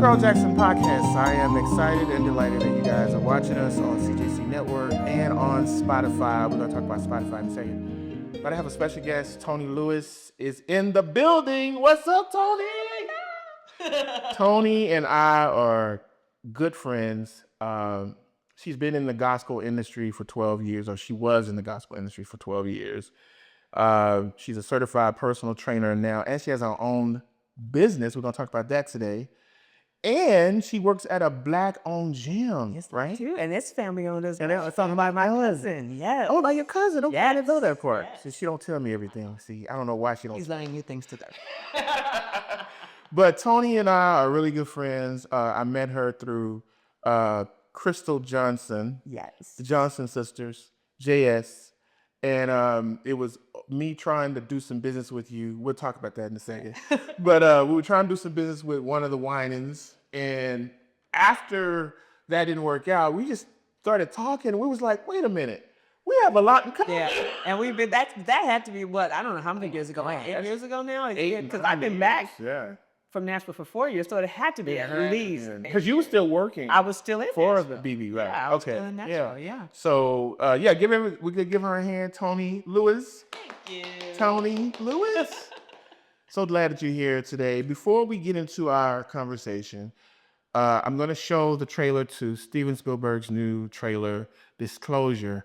Carl Jackson Podcast. I am excited and delighted that you guys are watching us on CJC Network and on Spotify. We're going to talk about Spotify in a second. But I have a special guest. Toni Lewis is in the building. What's up, Toni? Toni and I are good friends. She's been in the gospel industry for 12 years, or she was in the gospel industry for 12 years. She's a certified personal trainer now, and she has her own business. We're going to talk about that today. And she works at a Black-owned gym, Yes, right? too. And it's family-owned as well. It's talking about my cousin. Yes. Oh, like your cousin. Okay, I didn't know that part. Yes. So she don't tell me everything. See, I don't know why she don't. He's learning new things today. But Toni and I are really good friends. I met her through Crystal Johnson, Yes. the Johnson sisters, JS. And it was me trying to do some business with you. We'll talk about that in a second. But we were trying to do some business with one of the Winans. And after that didn't work out, we just started talking. We was like, wait a minute. We have a lot in common. Yeah. And we've been, that had to be what? I don't know how many years ago. Like 8 years ago now? Because I've been back from Nashville for 4 years. So it had to be at least. Because you were still working. I was still in for Nashville. the BB, right? Yeah, I was still in Nashville, yeah. So we could give her a hand, Toni Lewis. Thank you. Toni Lewis. So glad that you're here today. Before we get into our conversation, I'm going to show the trailer to Steven Spielberg's new trailer, Disclosure.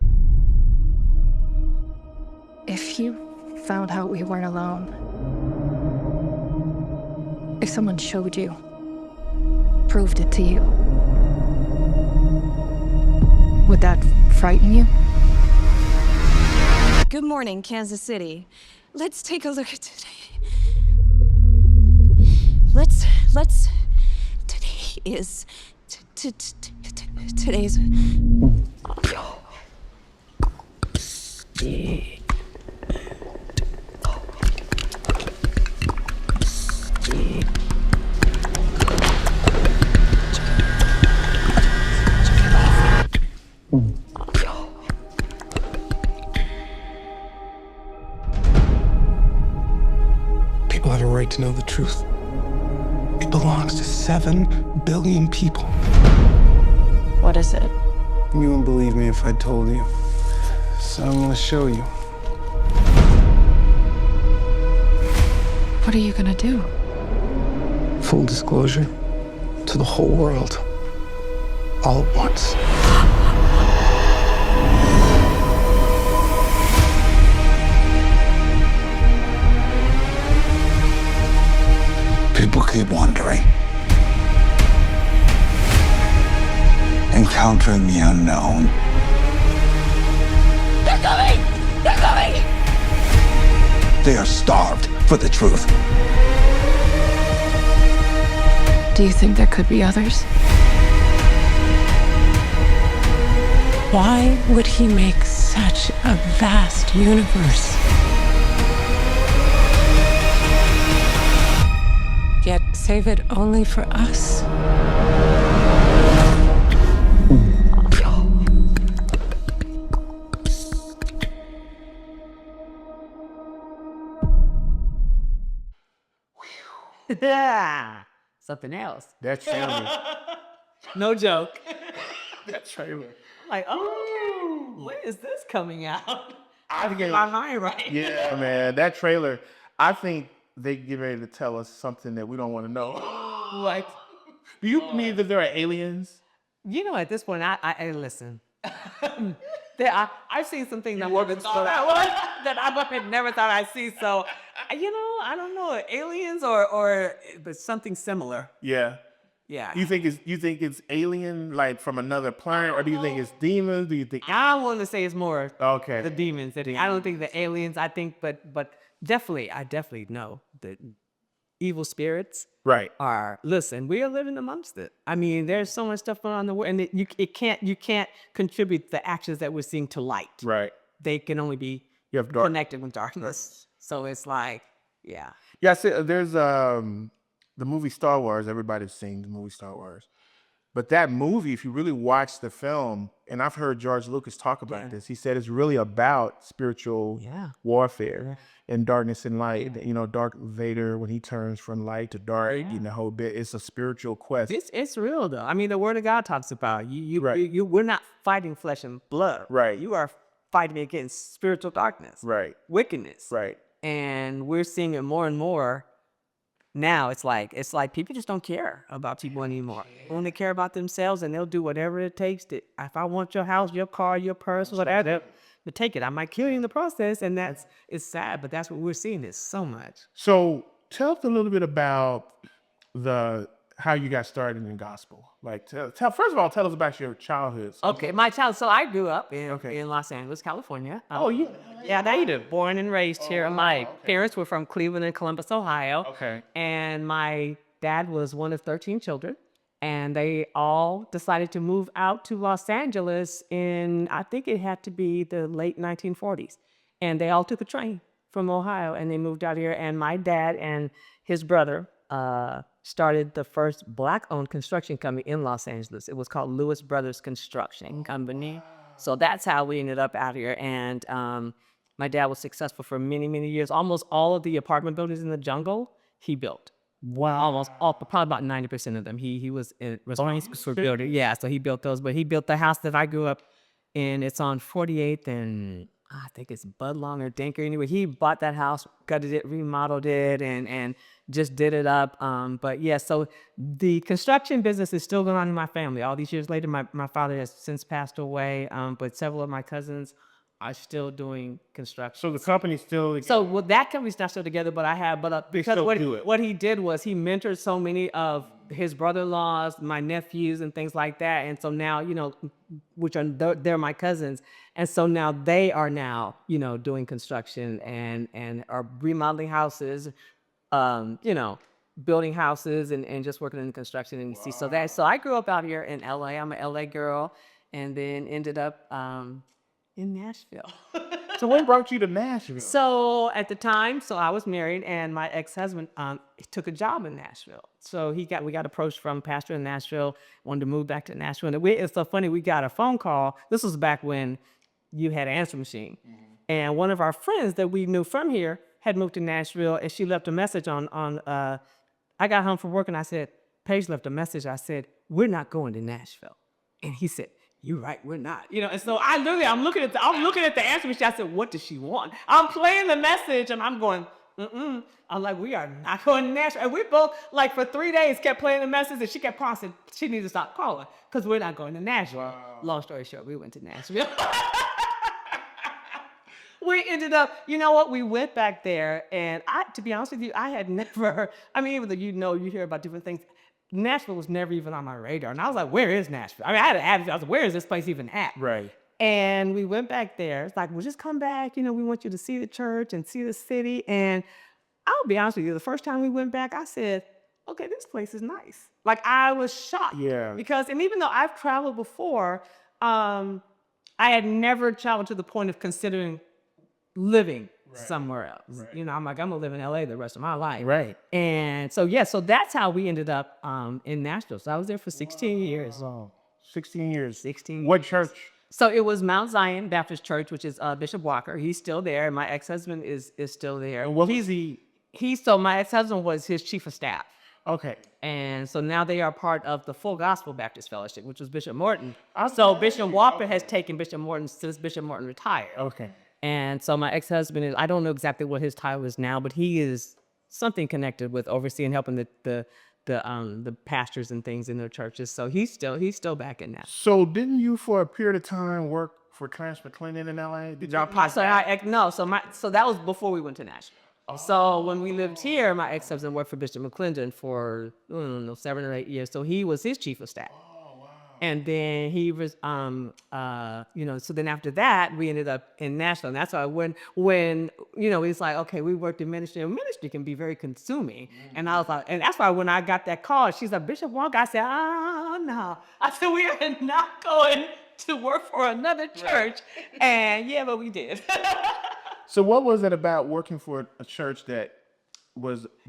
If you found out we weren't alone, if someone showed you, proved it to you, would that frighten you? Good morning, Kansas City. Let's take a look at today. Today is today's. People have a right to know the truth. It belongs to 7 billion people. What is it? You wouldn't believe me if I told you. So I'm gonna show you. What are you gonna do? Full disclosure to the whole world. All at once. People keep wondering. Encountering the unknown. They're coming! They're coming! They are starved for the truth. Do you think there could be others? Why would he make such a vast universe? Yet save it only for us? Yeah. Something else. That trailer. No joke. that trailer. Like, oh, when is this coming out? I think My mind right. yeah, man. That trailer, I think they get ready to tell us something that we don't want to know. Like, Do you believe that there are aliens? you know, at this point, I listen. I've seen some things that I never thought I'd see. So, I don't know, aliens or but something similar. Yeah. Yeah. You think it's alien, like from another planet, or do you think it's demons? Do you think? I want to say it's more Okay. the demons. I don't think the aliens. I think, but definitely, I definitely know that evil spirits Right. are. Listen, we are living amongst it. I mean, there's so much stuff going on in the world, and you can't contribute the actions that we're seeing to light. Right. They can only be You have dark. connected with darkness. So it's like, yeah. Yeah. I said there's the movie Star Wars. Everybody's seen the movie Star Wars, But that movie, if you really watch the film, and I've heard George Lucas talk about this, he said it's really about spiritual warfare and darkness and light. You know, Darth Vader, when he turns from light to dark, you know, the whole bit, it's a spiritual quest. It's real though. I mean, the Word of God talks about we're not fighting flesh and blood. Right. You are fighting against spiritual darkness. Right. Wickedness. Right. And we're seeing it more and more. Now it's like people just don't care about people anymore. They only care about themselves, and they'll do whatever it takes to. If I want your house, your car, your purse, whatever, to take it, I might kill you in the process, and it's sad. But that's what we're seeing is so much. So tell us a little bit about how you got started in gospel. Like, first of all, tell us about your childhood. Okay, my child. So I grew up in Los Angeles, California. Yeah, I did. Born and raised here. My parents were from Cleveland and Columbus, Ohio. Okay. And my dad was one of 13 children. And they all decided to move out to Los Angeles in, I think it had to be the late 1940s. And they all took a train from Ohio and they moved out here. And my dad and his brother started the first Black-owned construction company in Los Angeles. It was called Lewis Brothers Construction Company. So that's how we ended up out here. And my dad was successful for many, many years. Almost all of the apartment buildings in the jungle, he built. Wow. Almost all, probably about 90% of them. He was responsible for building. Yeah, so he built those. But he built the house that I grew up in. It's on 48th and I think it's Budlong or Denker. Anyway, he bought that house, gutted it, remodeled it, and just did it up. But yeah, so the construction business is still going on in my family. All these years later, my father has since passed away, but several of my cousins are still doing construction. So the company's still... So that company's not still together, but because what he did was he mentored so many of his brother-in-laws, my nephews, and things like that. And so now, you know, they're my cousins. And so now they are you know, doing construction and are remodeling houses, you know, building houses and just working in construction. And see, so I grew up out here in LA. I'm an LA girl, and then ended up in Nashville. So what brought you to Nashville? So at the time, I was married, and my ex-husband took a job in Nashville. So we got approached from pastor in Nashville, wanted to move back to Nashville. And it's so funny, we got a phone call. This was back when you had an answer machine. Mm-hmm. And one of our friends that we knew from here had moved to Nashville, and she left a message on I got home from work, and I said, Paige left a message. I said, we're not going to Nashville. And he said, you're right, we're not. You know, and so I'm looking at the answer machine. I said, what does she want? I'm playing the message, and I'm going, I'm like, we are not going to Nashville. And we both, like, for 3 days kept playing the message, and she kept promising she needs to stop calling because we're not going to Nashville. Wow. Long story short, we went to Nashville. We ended up, you know what, we went back there, and to be honest with you, I had never, I mean, even though you hear about different things, Nashville was never even on my radar. And I was like, where is Nashville? I mean, I had an attitude. I was like, where is this place even at? Right. And we went back there. It's like, well, just come back. You know, we want you to see the church and see the city. And I'll be honest with you, the first time we went back, I said, okay, this place is nice. Like, I was shocked. Yeah. Because, and even though I've traveled before, I had never traveled to the point of considering living somewhere else. Right. You know, I'm like, I'm gonna live in LA the rest of my life. Right. And so, yeah, so that's how we ended up in Nashville. So I was there for 16 years. Wow. 16 years. 16 What years. church? So it was Mount Zion Baptist Church, which is Bishop Walker. He's still there. My ex-husband is still there. And what is he? So my ex-husband was his chief of staff. Okay. And so now they are part of the Full Gospel Baptist Fellowship, which was Bishop Morton. So Bishop Walker has taken Bishop Morton since Bishop Morton retired. Okay. And so my ex-husband is, I don't know exactly what his title is now, but he is something connected with overseeing, helping the pastors and things in their churches. So he's still back in that. So didn't you for a period of time work for Clarence McClendon in LA? Did y'all So that was before we went to Nashville. So when we lived here, my ex-husband worked for Bishop McClendon for 7 or 8 years. So he was his chief of staff. And then he was, so then after that, we ended up in Nashville. And that's why when it's like, okay, we worked in ministry, and ministry can be very consuming. And I was like, and that's why when I got that call, she's like, Bishop Walker, I said, oh, no. I said, we are not going to work for another church. And yeah, but we did. So what was it about working for a church that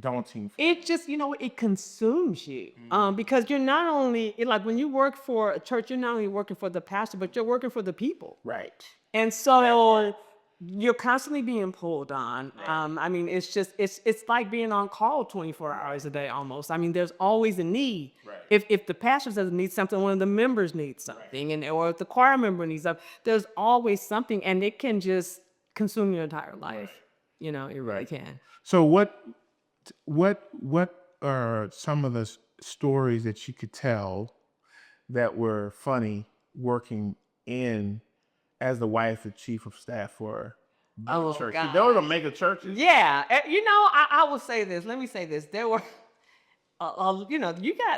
daunting? It just, it consumes you. Because you're not only, like when you work for a church, you're not only working for the pastor, but you're working for the people. Right. And so you're constantly being pulled on. I mean, it's like being on call 24 hours a day almost. I mean, there's always a need. Right. If the pastor doesn't need something, one of the members needs something, or if the choir member needs something, there's always something, and it can just consume your entire life. It really can. So what are some of the stories that you could tell that were funny working in as the wife and chief of staff for Oh, church? God. Those are mega churches. Yeah, I will say this. Let me say this. There were,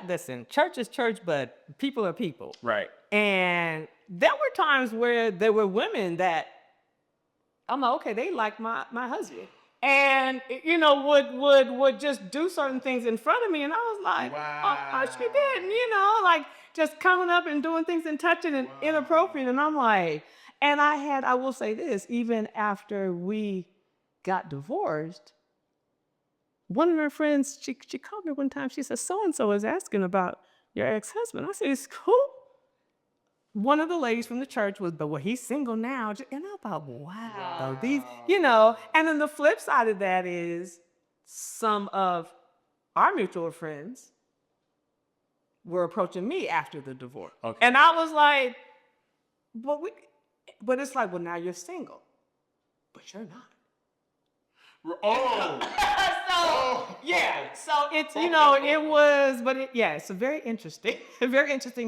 listen, church is church, but people are people. Right. And there were times where there were women that I'm like, okay, they like my husband. And, would just do certain things in front of me. And I was like, Wow. oh, she didn't, like just coming up and doing things and touching and inappropriate. And I'm like, and I will say this, even after we got divorced, one of her friends, she called me one time. She said, so-and-so is asking about your ex-husband. I said, it's cool. One of the ladies from the church was, but he's single now. And I thought, wow. These, and then the flip side of that is some of our mutual friends were approaching me after the divorce. Okay. And I was like, but it's like, well, now you're single, but you're not. Oh. Yeah. So it's, it was, but it's a very interesting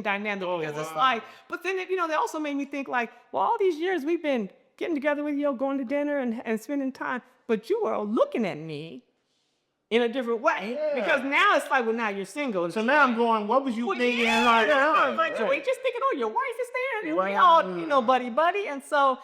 dynamic. Because it's like, but then, they also made me think like, well, all these years we've been getting together with you, going to dinner and spending time, but you were looking at me in a different way because now it's like, well, now you're single. So now I'm going, what was you thinking? Like, wait, just thinking, oh, your wife is there, and we all, buddy. And so,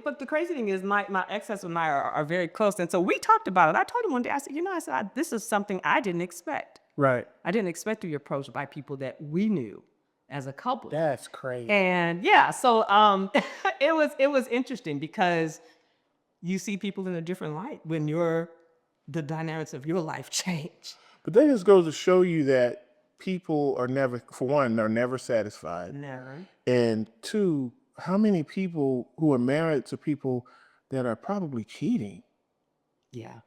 but the crazy thing is my ex-husband and I are very close. And so we talked about it. I told him one day, I said, this is something I didn't expect. Right. I didn't expect to be approached by people that we knew as a couple. That's crazy. And so it was interesting because you see people in a different light when the dynamics of your life change. But that just goes to show you that people are never, for one, they're never satisfied. Never. And two, how many people who are married to people that are probably cheating? Yeah.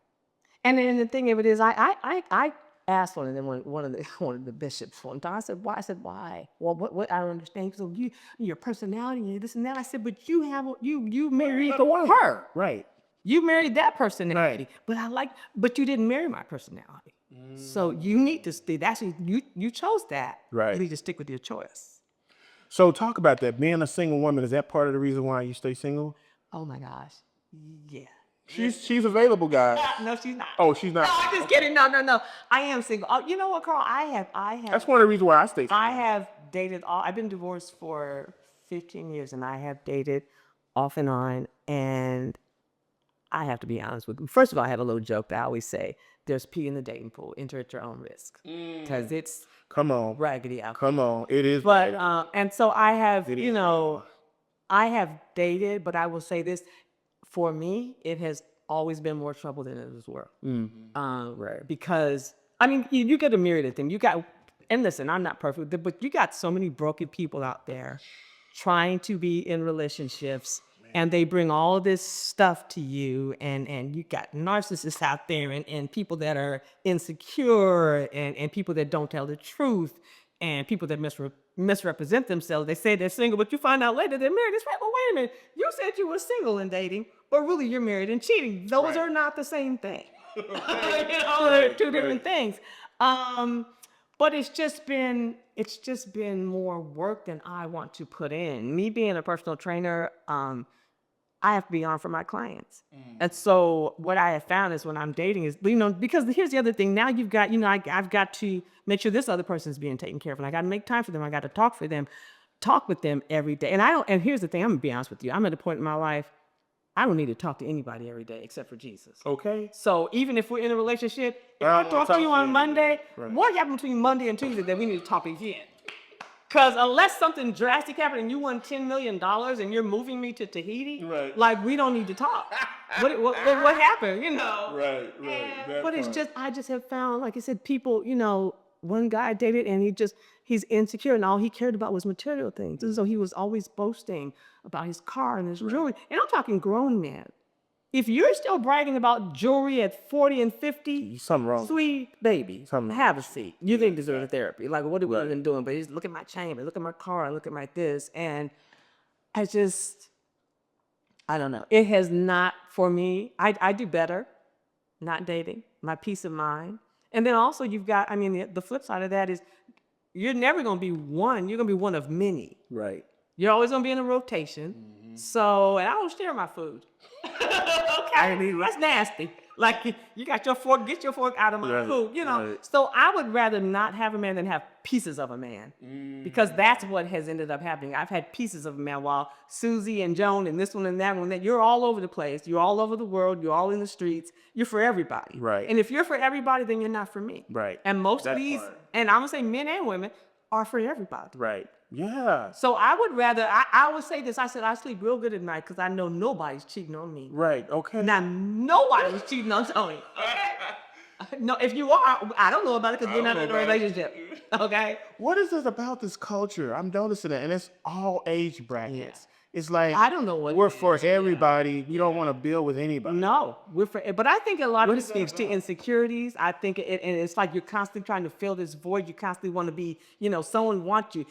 And then the thing of it is, I asked one of them, one of the bishops one time. I said, why? Well, what I don't understand. So your personality, this and that. I said, but you married her. Right. You married that personality, but you didn't marry my personality. So you need to stay. Actually, you chose that. Right. You need to stick with your choice. So talk about that. Being a single woman, is that part of the reason why you stay single? Oh my gosh. Yeah. She's available, guys. No, she's not. Oh, she's not. No, I'm just kidding. No. I am single. Oh, you know what, Carl? I have. That's one of the reasons why I stay single. I have dated I've been divorced for 15 years, and I have dated off and on, and I have to be honest with you. First of all, I have a little joke that I always say, there's pee in the dating pool, enter at your own risk. Because it's Come on. raggedy out. Come on. It is. But, and so I have, I have dated, but I will say this, for me, it has always been more trouble than it is worth. Right. Because, I mean, you get a myriad of things. And listen, I'm not perfect, but you got so many broken people out there trying to be in relationships. And they bring all of this stuff to you, and you got narcissists out there, and people that are insecure, and people that don't tell the truth, and people that misrepresent themselves. They say they're single, but you find out later they're married. It's right. Well, wait a minute. You said you were single and dating, but really you're married and cheating. Those are not the same thing. They're two different things. But it's just been more work than I want to put in. Me being a personal trainer, I have to be on for my clients. And so what I have found is when I'm dating is, because here's the other thing. Now you've got, I've got to make sure this other person is being taken care of, and I got to make time for them. I got to talk with them every day. And here's the thing. I'm gonna be honest with you. I'm at a point in my life, I don't need to talk to anybody every day except for Jesus. Okay. So even if we're in a relationship, if I talk to you on Monday, what happened between Monday and Tuesday that we need to talk again? Because unless something drastic happened and you won $10 million and you're moving me to Tahiti, Right. like we don't need to talk. What happened? You know. Right. But it's just I just have found, like I said, people. You know, one guy I dated and he's insecure and all he cared about was material things. And so he was always boasting about his car and his jewelry. And I'm talking grown men. If you're still bragging about jewelry at 40 and 50, Something wrong. sweet baby, Something- have a seat. You think deserve therapy. Like, what are we even doing? But he's look at my chain, but look at my car, look at my this. And I don't know. It has not, for me, I do better not dating, my peace of mind. And then also you've got, I mean, the flip side of that is you're never going to be one. You're going to be one of many. Right. You're always going to be in a rotation. So, and I don't share my food. I mean, that's nasty. Like, you got your fork, get your fork out of my food, you know. right. So I would rather not have a man than have pieces of a man. Because that's what has ended up happening. I've had pieces of a man while Susie and Joan and this one and that one, that you're all over the place. You're all over the world. You're all in the streets. You're for everybody. Right. And if you're for everybody, then you're not for me. Right. And most of That these, part. and I'm going to say men and women, are for everybody. Right. Yeah. So I would rather, I would say this, I said I sleep real good at night because I know nobody's cheating on me. Right. Okay. Now, nobody was cheating on Tony. No, if you are, I don't know about it because we're not in a relationship. Okay? What is this about this culture? I'm noticing it, and it's all age brackets. It's like I don't know what we're it for is. everybody. We don't want to build with anybody. No, we're for, but I think a lot of it speaks to insecurities. I think and it's like you're constantly trying to fill this void. You constantly want to be, you know, someone wants you.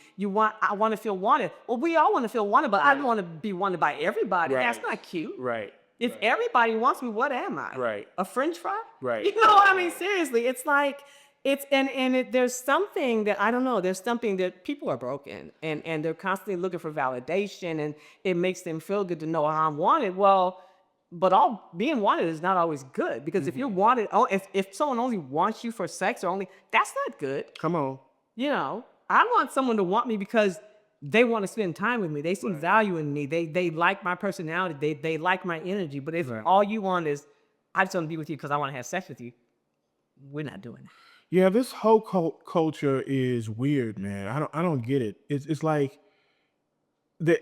I want to feel wanted. Well, we all want to feel wanted, but I don't want to be wanted by everybody. Right. That's not cute. Right. If everybody wants me, what am I? Right. A French fry? Right. You know what I mean? Seriously, it's like there's something that I don't know. There's something that people are broken and they're constantly looking for validation, and it makes them feel good to know I'm wanted. Well, but all being wanted is not always good, because if you're wanted, if someone only wants you for sex or only, that's not good. Come on. You know, I want someone to want me because they want to spend time with me. They see value in me. They like my personality. They like my energy. But if all you want is, I just want to be with you because I want to have sex with you, we're not doing that. Yeah, this whole culture is weird, man. I don't get it. It's like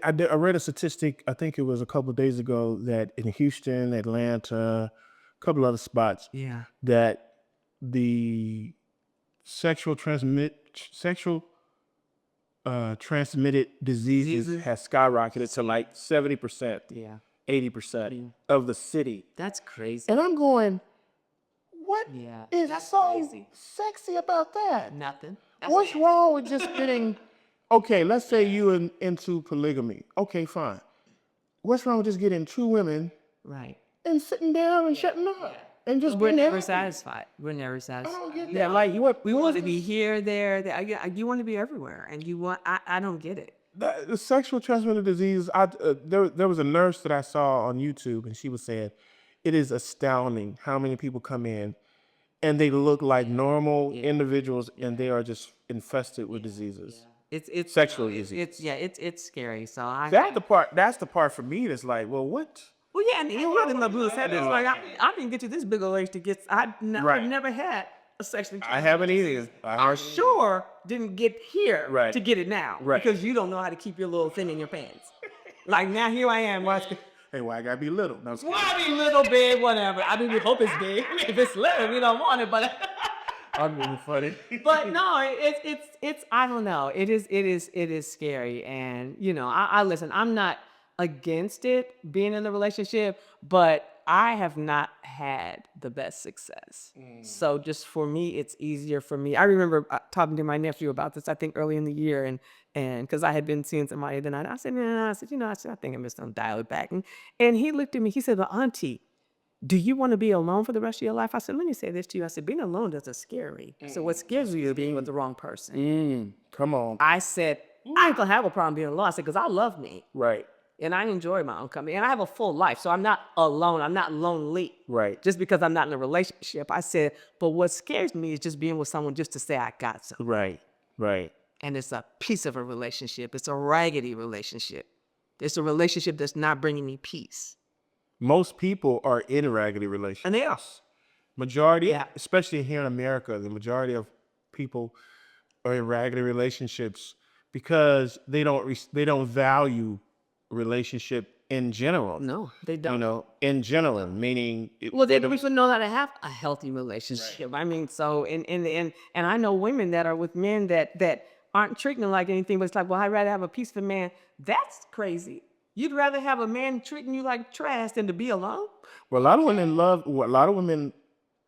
I read a statistic. I think it was a couple of days ago that in Houston, Atlanta, a couple other spots, Yeah. that the sexual transmitted diseases has skyrocketed to like 70%, Yeah. 80% of the city. That's crazy. And I'm going, what Yeah, is that's so crazy. sexy about that? Nothing. What's wrong with just getting, okay, let's say you into polygamy. Okay, fine. What's wrong with just getting 2 women Right. and sitting down and shutting up and just We're being never happy? satisfied. We're never satisfied. don't get Yeah, that. like we want to be here, there. You want to be everywhere, and you want. I don't get it. The sexual transmitted disease, there was a nurse that I saw on YouTube, and she was saying, it is astounding how many people come in and they look like normal individuals, and they are just infested with diseases. It's Sexual disease. It's scary. So That's the part for me that's like, well, what? Well, yeah, and you really love blue said this. Like I didn't get to this big old age to get. I've never had a sexually. I haven't either. I'm sure didn't get here Right. to get it now. Right. Because you don't know how to keep your little thing in your pants. Like now here I am. Hey, why I gotta be little? No, Well, I mean, little, big, whatever. I mean, we hope it's big. If it's little, we don't want it, but I'm really funny. but no, it's I don't know. It is scary, and you know, I listen. I'm not against it being in a relationship, but I have not had the best success. So just for me, it's easier for me. I remember talking to my nephew about this, I think early in the year, and because I had been seeing somebody the night, I said, I think I'm just gonna dial it back. And he looked at me, he said, well, Auntie, do you want to be alone for the rest of your life? I said, let me say this to you. I said, being alone doesn't scare me. So what scares you is being with the wrong person. Come on. I said, I ain't gonna have a problem being alone. I said, because I love me. Right. And I enjoy my own company. And I have a full life. So I'm not alone. I'm not lonely. Right. Just because I'm not in a relationship. I said, but what scares me is just being with someone just to say I got some. Right. Right. And it's a piece of a relationship. It's a raggedy relationship. It's a relationship that's not bringing me peace. Most people are in raggedy relationships. And they are. Majority, Yeah. especially here in America, the majority of people are in raggedy relationships because they don't value relationship in general. No, they You don't. know, in general, meaning Well, they don't even know how to have a healthy relationship. I mean, so and I know women that are with men that aren't treating them like anything, but it's like, well, I'd rather have a peaceful man. That's crazy. You'd rather have a man treating you like trash than to be alone? well, a lot of women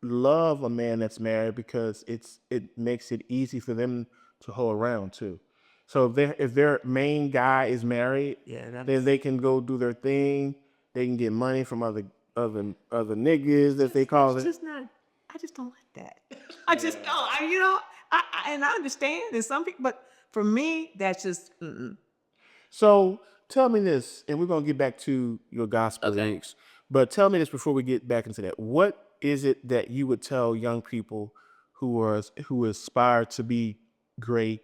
love a man that's married because it makes it easy for them to hold around too. So if their main guy is married, then they can go do their thing. They can get money from other niggas that they call It's it. just not. I just don't like that. I just don't. And I understand there's some people, but for me, that's just. So tell me this, and we're gonna get back to your gospel links. But tell me this before we get back into that. What is it that you would tell young people who aspire to be great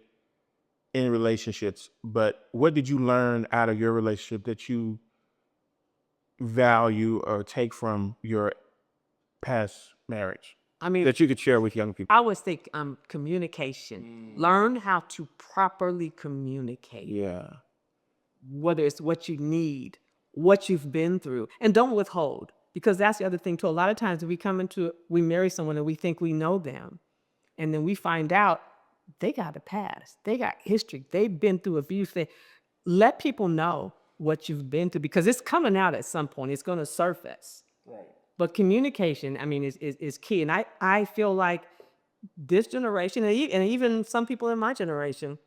in relationships? But what did you learn out of your relationship that you value or take from your past marriage I mean, that you could share with young people? I always think communication. Learn how to properly communicate. Yeah. Whether it's what you need, what you've been through, and don't withhold. Because that's the other thing too. A lot of times we marry someone and we think we know them. And then we find out they got a past. They got history. They've been through abuse. Let people know what you've been through because it's coming out at some point. It's going to surface. Right. But communication, I mean, is key. And I feel like this generation, and even some people in my generation,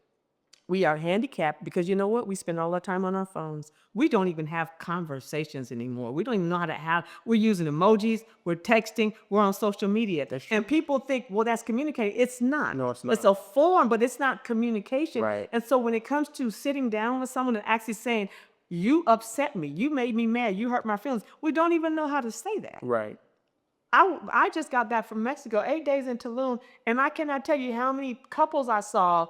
we are handicapped because you know what? We spend all our time on our phones. We don't even have conversations anymore. We don't even know how to have, we're using emojis, we're texting, we're on social media. And people think, well, that's communicating. It's not. No, it's not. It's a form, but it's not communication. Right. And so when it comes to sitting down with someone and actually saying, you upset me, you made me mad, you hurt my feelings, we don't even know how to say that. Right. I just got back from Mexico, 8 days in Tulum, and I cannot tell you how many couples I saw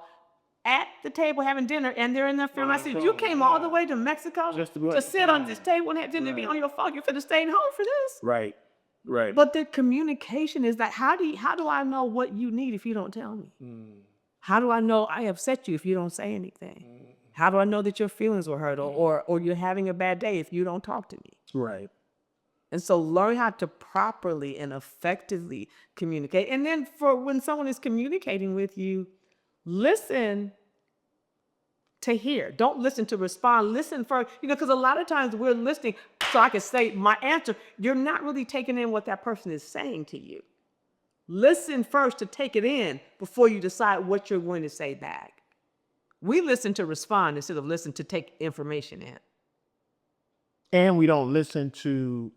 at the table having dinner, and they're in their film. I said, you came all the way to Mexico Just to sit on this table and have dinner and be on your phone. You're finna stay home for this. Right. Right. But the communication is that how do I know what you need if you don't tell me? How do I know I upset you if you don't say anything? How do I know that your feelings were hurt or you're having a bad day if you don't talk to me? Right. And so learn how to properly and effectively communicate. And then for when someone is communicating with you, listen to hear. Don't listen to respond. Listen for, because a lot of times we're listening so I can say my answer. You're not really taking in what that person is saying to you. Listen first to take it in before you decide what you're going to say back. We listen to respond instead of listen to take information in. And we don't listen to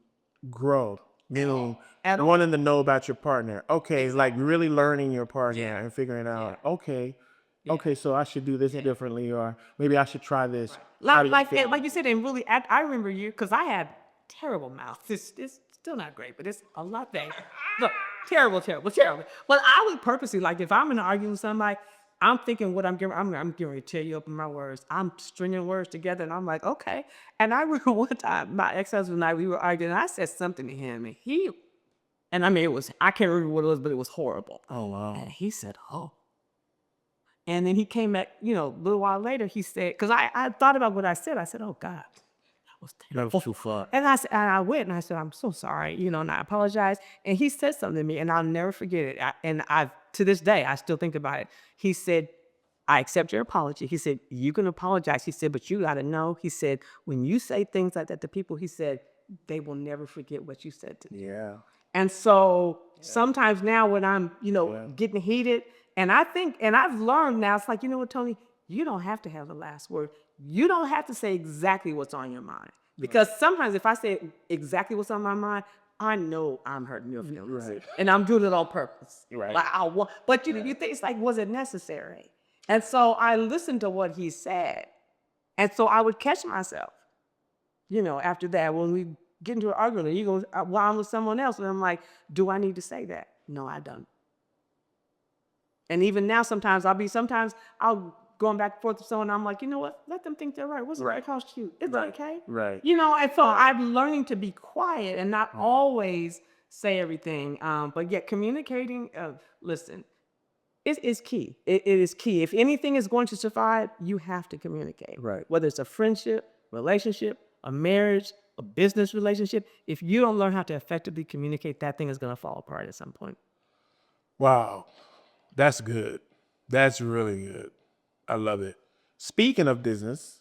grow. Wanting to know about your partner. Okay, like really learning your partner and figuring out, okay, so I should do this differently, or maybe I should try this. Like you said, and really, I remember you, because I had terrible mouth. It's still not great, but it's a lot better. Look, terrible. But I would purposely, like if I'm in an argument with somebody, I'm thinking what I'm getting ready to tear you up in my words. I'm stringing words together, and I'm like, okay. And I remember one time, my ex-husband and I, we were arguing, and I said something to him, and I mean, I can't remember what it was, but it was horrible. Oh, wow. And he said, oh. And then he came back, a little while later, he said, because I thought about what I said. I said, oh, God, that was terrible. That was too far. And I went and I said, I'm so sorry, and I apologize. And he said something to me, and I'll never forget it. To this day, I still think about it. He said, I accept your apology. He said, you can apologize. He said, but you got to know. He said, when you say things like that to people, he said, they will never forget what you said to them. Yeah. And so sometimes now when I'm, getting heated, and I've learned now, it's like, you know what, Toni, you don't have to have the last word. You don't have to say exactly what's on your mind. Because sometimes if I say exactly what's on my mind, I know I'm hurting your feelings. Right. And I'm doing it on purpose. Right. Like but you think it's like, was it necessary? And so I listened to what he said. And so I would catch myself, after that, when we get into an argument, he goes, well, I'm with someone else. And I'm like, do I need to say that? No, I don't. And even now, sometimes I'll going back and forth with someone, I'm like, you know what? Let them think they're right. What's it going to cost you? It's okay. Right. And so I'm learning to be quiet and not always say everything. But yet communicating, listen, it is key. It is key. If anything is going to survive, you have to communicate. Right. Whether it's a friendship, relationship, a marriage, a business relationship, if you don't learn how to effectively communicate, that thing is going to fall apart at some point. Wow. That's good. That's really good. I love it. Speaking of business,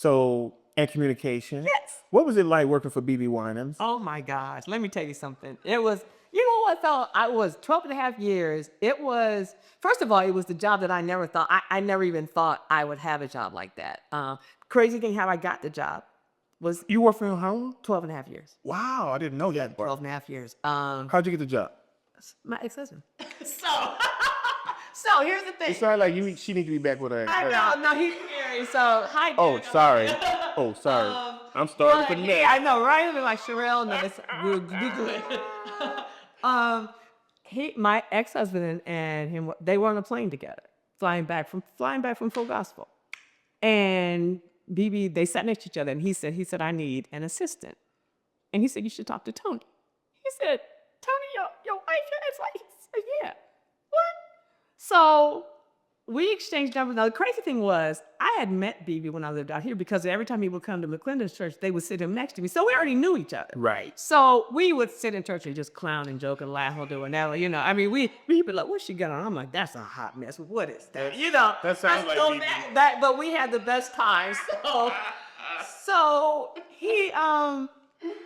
and communication. Yes. What was it like working for Bebe Winans? Oh my gosh. Let me tell you something. It was, you know what, though? I was 12 and a half years. It was, first of all, it was the job that I never thought, I never even thought I would have a job like that. Crazy thing how I got the job was You worked for him how long? 12 and a half years. Wow, I didn't know that. 12 and a half years. How'd you get the job? My ex-husband. So here's the thing. It sounded like she needs to be back with her. I know, he's married. So, hi, Oh, Daniel. sorry. Oh, sorry. I'm starting But, to yeah, I know, right? I'm like, Sherelle, no, it's good. My ex-husband and him, they were on a plane together, flying back from Full Gospel. And Bebe, they sat next to each other, and he said, I need an assistant. And he said, you should talk to Toni. He said, Toni, your wife? It's like, he said, yeah. What? So we exchanged numbers. Now, the crazy thing was, I had met Bebe when I lived out here because every time he would come to McClenden's church, they would sit him next to me. So we already knew each other. Right. So we would sit in church and just clown and joke and laugh and do it. Now, you know, I mean, we'd be like, what's she got on? I'm like, that's a hot mess. What is that? You know, That sounds like so Bebe. but we had the best time. So he,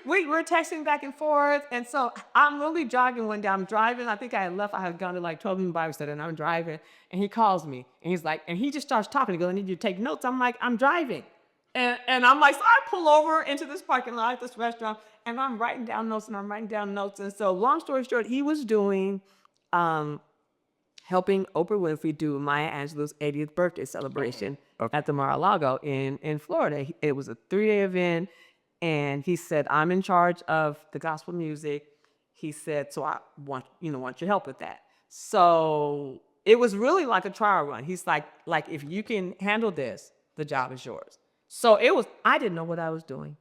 we were texting back and forth. And so I'm really jogging one day. I'm driving. I think I had left. I had gone to like 12 minute Bible study and I'm driving. And he calls me and he's like, and he just starts talking. He goes, I need you to take notes. I'm like, I'm driving. And I'm like, so I pull over into this parking lot at this restaurant and I'm writing down notes. And so long story short, he was doing, helping Oprah Winfrey do Maya Angelou's 80th birthday celebration at the Mar-a-Lago in Florida. It was a 3-day event. And he said, I'm in charge of the gospel music. He said, so I want your help with that. So it was really like a trial run. He's like, if you can handle this, the job is yours. So I didn't know what I was doing.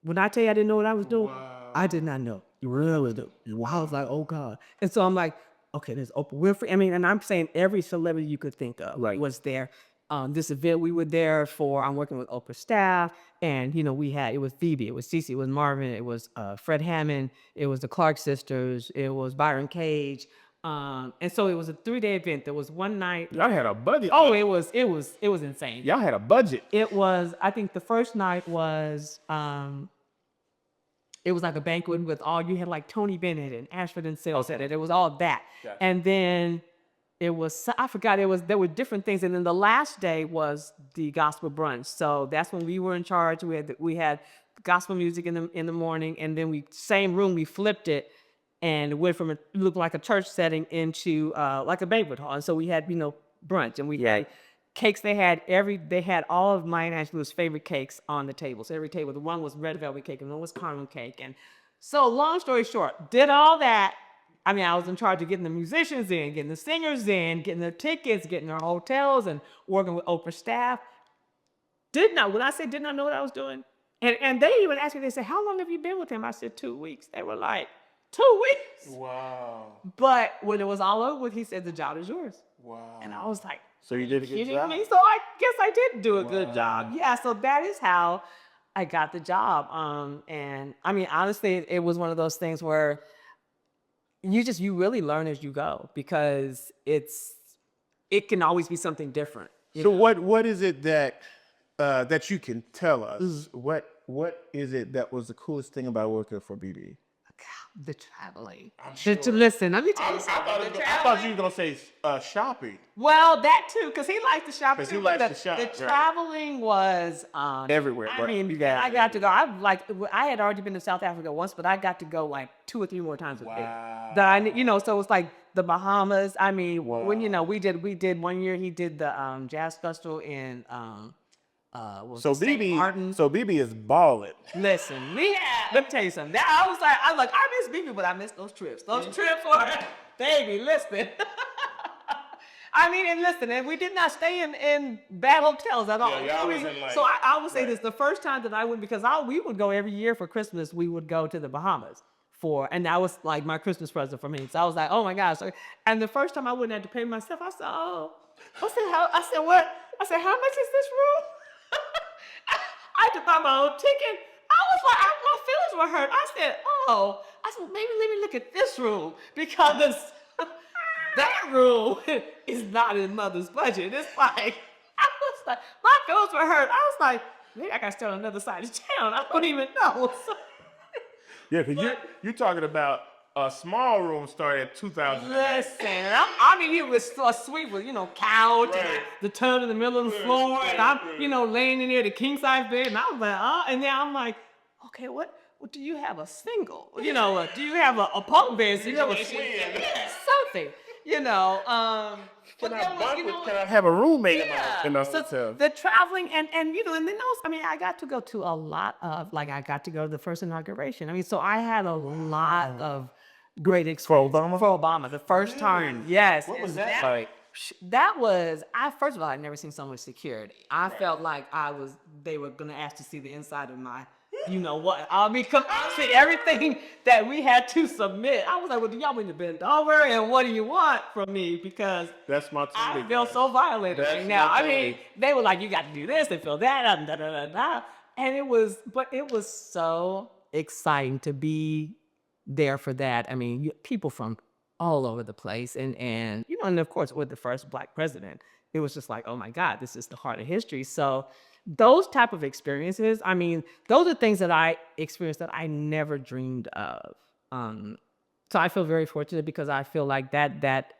When I tell you I didn't know what I was doing, I did not know. You really do. I was like, oh God. And so I'm like, okay, there's Oprah Winfrey. I mean, and I'm saying every celebrity you could think of was there. This event we were there for, I'm working with Oprah staff, and it was Phoebe, it was Cece, it was Marvin, it was Fred Hammond, it was the Clark sisters, it was Byron Cage, and so it was a 3-day event. There was one night. Y'all had a budget. Oh, it was insane. Y'all had a budget. It was. I think the first night was. It was like a banquet with you had like Tony Bennett and Ashford and Sales at it. It was all that, and then. It was, I forgot, there were different things. And then the last day was the gospel brunch. So that's when we were in charge. We had gospel music in the morning, and then same room, we flipped it and it went from it looked like a church setting into like a banquet hall. And so we had, brunch, and we had cakes. They had all of Maya Angelou's favorite cakes on the table. So every table, the one was red velvet cake and one was caramel cake. And so long story short, did all that. I mean, I was in charge of getting the musicians in, getting the singers in, getting their tickets, getting their hotels, and working with Oprah staff. When I say did not know what I was doing, and they even asked me, they said, how long have you been with him? I said, 2 weeks. They were like, 2 weeks? Wow. But when it was all over, he said, the job is yours. Wow. And I was like, so you did a good kidding job? me? So I guess I did do a good job. Yeah, so that is how I got the job. And I mean, honestly, it was one of those things where you really learn as you go, because it can always be something different. So what is it that you can tell us? What is it that was the coolest thing about working for Bebe? The traveling. Sure. Listen, let me tell you something. I thought you were gonna say shopping. Well, that too, because he liked to shop. 'Cause he likes to shop, The right. traveling was Everywhere. I mean, I got to go. I had already been to South Africa once, but I got to go like 2 or 3 more times with it. So it's like the Bahamas. I mean, when we did 1 year. He did the jazz festival in So Bebe is balling. Listen, let me tell you something. I was like, I miss Bebe, but I miss those trips. Those trips were, baby, listen. I mean, and we did not stay in bad hotels at all. Yeah, y'all was in So I would say this, the first time that I went, because we would go every year for Christmas, we would go to the Bahamas. and that was like my Christmas present for me. So I was like, oh my gosh. So, and the first time I wouldn't have to pay myself, I said, oh, I said, what? I said, how much is this room? I had to buy my own ticket. I was like, my feelings were hurt. I said, oh, I said, maybe let me look at this room because that room is not in mother's budget. It's like, I was like, my feelings were hurt. I was like, maybe I got to stay on another side of town. I don't even know. Yeah, because you're talking about a small room started at 2,000. Listen, I mean, it was so sweet with, couch, and the tub in the middle of the floor, and I'm, laying in there, the king size bed, and I was like, and then I'm like, okay, what do you have a single? Do you have a punk bed? So you have a something, Can I have a roommate in the so hotel? the traveling and then those, I got to go to a lot of, I got to go to the first inauguration. So I had a lot of great experience. For Obama, the first time. Yes. What was that like? That was, first of all, I'd never seen so much security. I felt like they were going to ask to see the inside of my, what? Come see everything that we had to submit. I was like, well, do y'all want to bend over? And what do you want from me? Because that's my I felt so violated right now. They were like, you got to do this and feel that, and it was so exciting to be there for that. People from all over the place, and of course with the first Black president, it was just like, oh my God, this is the heart of history. So those type of experiences, those are things that I experienced that I never dreamed of. So I feel very fortunate because I feel like that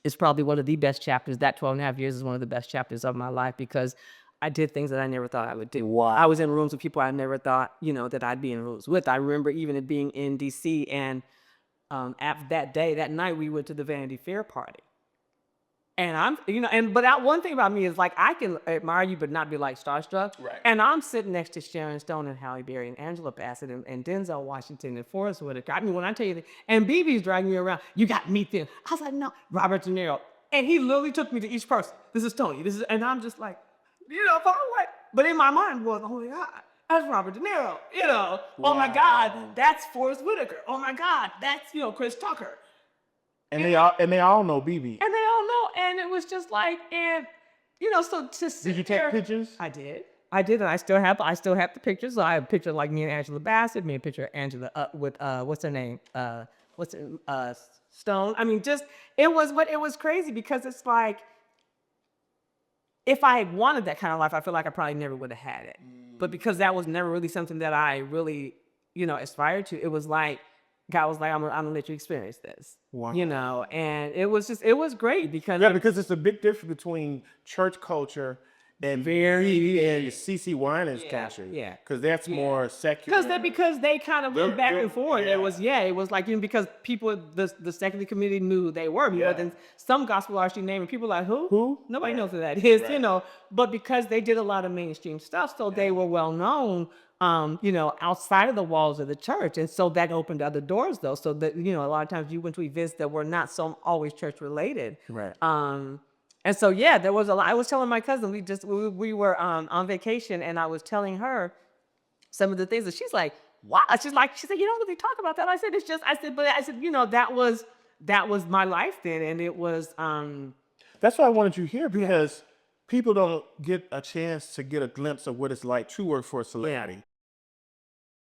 is probably one of the best chapters. That 12 and a half years is one of the best chapters of my life because I did things that I never thought I would do. Wow. I was in rooms with people I never thought, that I'd be in rooms with. I remember even it being in DC, and after that night, we went to the Vanity Fair party. And but one thing about me is I can admire you, but not be starstruck. Right. And I'm sitting next to Sharon Stone and Halle Berry and Angela Bassett and Denzel Washington and Forrest Whitaker. When I tell you that, and BB's dragging me around, you got to meet them. I was like, no, Robert De Niro. And he literally took me to each person. This is Tony. And I'm just like, but in my mind was, oh my God, that's Robert De Niro. Wow. Oh my God, that's Forrest Whitaker. Oh my God, that's Chris Tucker. And they all know BB. And they all know, and it was just so to sit Did you take pictures? I did, and I still have the pictures. So I have a picture of me and Angela Bassett, me a picture of Angela with what's her name, Stone. It was crazy because it's if I had wanted that kind of life, I feel like I probably never would have had it. But because that was never really something that I really, aspired to, it was God was like, I'm gonna let you experience this. Wow. And it was great because it's a big difference between church culture and CC Winans culture. Yeah. Because that's more secular. Because they kind of went back and forth. Yeah. It was because people, the secular community knew who they were. Then some gospel artists naming people like who? Nobody knows who that is, But because they did a lot of mainstream stuff, so they were well known. Outside of the walls of the church. And so that opened other doors though. So that, a lot of times you went to events that were not so always church related. Right. And so, there was a lot. I was telling my cousin, we were on vacation, and I was telling her some of the things that she's like, wow. She said, you don't really talk about that. I said, that was my life then. And it was, that's why I wanted you here because people don't get a chance to get a glimpse of what it's like to work for a celebrity.